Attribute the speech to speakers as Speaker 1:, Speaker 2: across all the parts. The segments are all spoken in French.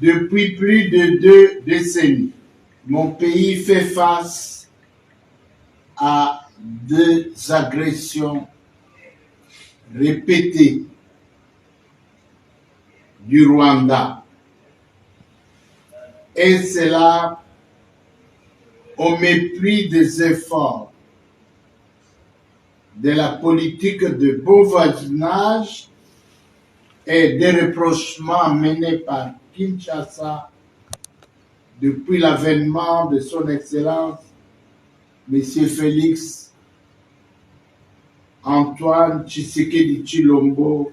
Speaker 1: Depuis plus de 2 décennies, mon pays fait face à des agressions répétées du Rwanda. Et cela au mépris des efforts de la politique de bon voisinage et des rapprochements menés par Kinshasa depuis l'avènement de son Excellence M. Félix Antoine Tshisekedi Tshilombo,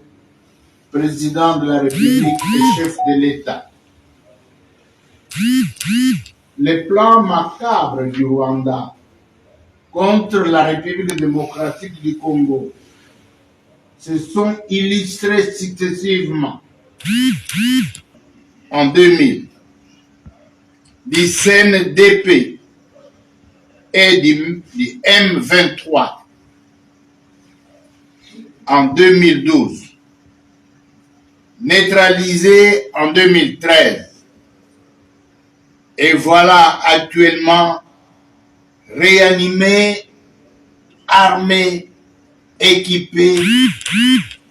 Speaker 1: président de la République et chef de l'État. Les plans macabres du Rwanda contre la République démocratique du Congo se sont illustrés successivement en 2000 du CNDP et du M23 en 2012, neutralisé en 2013, et voilà actuellement réanimé, armé, équipé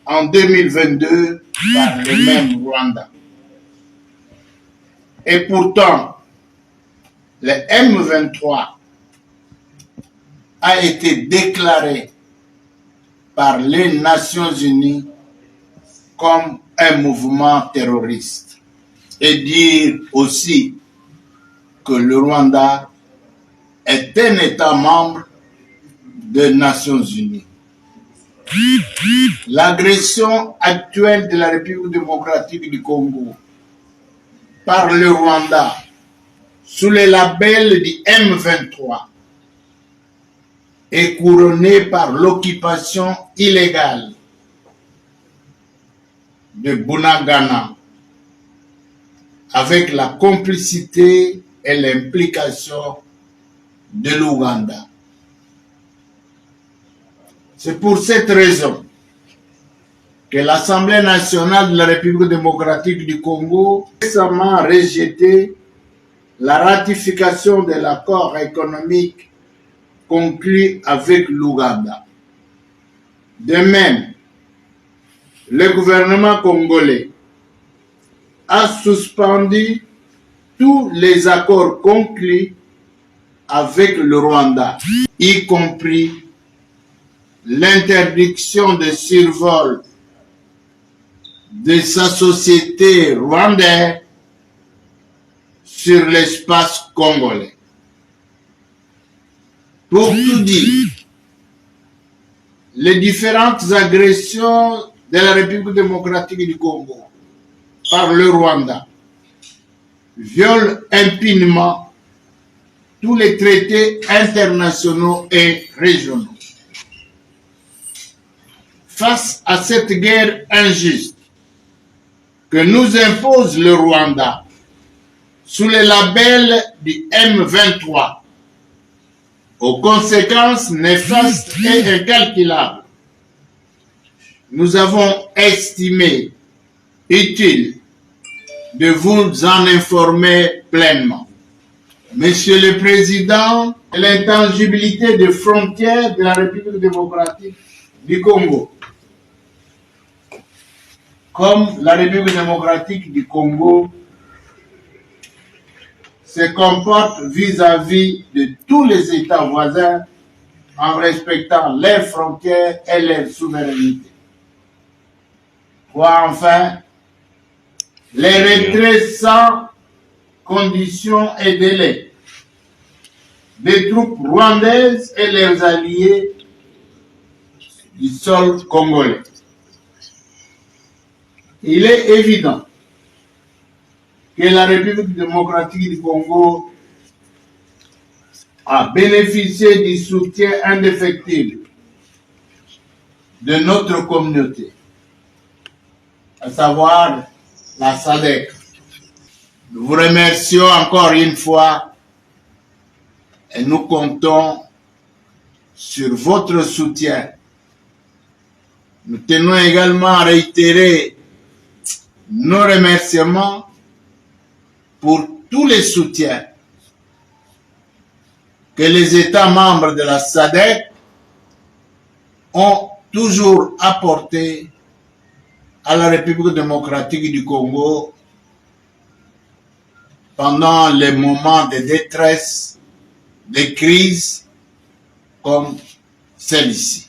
Speaker 1: en 2022 par le même Rwanda. Et pourtant, le M23 a été déclaré par les Nations Unies comme un mouvement terroriste. Et dire aussi que le Rwanda est un État membre des Nations Unies. L'agression actuelle de la République démocratique du Congo par le Rwanda sous le label du M23 est couronnée par l'occupation illégale de Bunagana avec la complicité et l'implication de l'Ouganda. C'est pour cette raison que l'Assemblée nationale de la République démocratique du Congo a récemment rejeté la ratification de l'accord économique conclu avec l'Ouganda. De même, le gouvernement congolais a suspendu tous les accords conclus avec le Rwanda, y compris l'interdiction de survol de sa société rwandaise sur l'espace congolais. Pour tout dire, les différentes agressions de la République démocratique du Congo par le Rwanda violent impunément tous les traités internationaux et régionaux. Face à cette guerre injuste que nous impose le Rwanda sous le label du M23, aux conséquences néfastes et incalculables, nous avons estimé utile de vous en informer pleinement. Monsieur le Président, l'intangibilité des frontières de la République démocratique du Congo. Comme la République démocratique du Congo se comporte vis-à-vis de tous les États voisins en respectant leurs frontières et leur souveraineté. Quoi enfin, les retraits sans conditions et délais des troupes rwandaises et leurs alliés du sol congolais. Il est évident que la République démocratique du Congo a bénéficié du soutien indéfectible de notre communauté, à savoir la SADC. Nous vous remercions encore une fois et nous comptons sur votre soutien. Nous tenons également à réitérer nos remerciements pour tous les soutiens que les États membres de la SADC ont toujours apporté à la République démocratique du Congo pendant les moments de détresse, de crise comme celle-ci.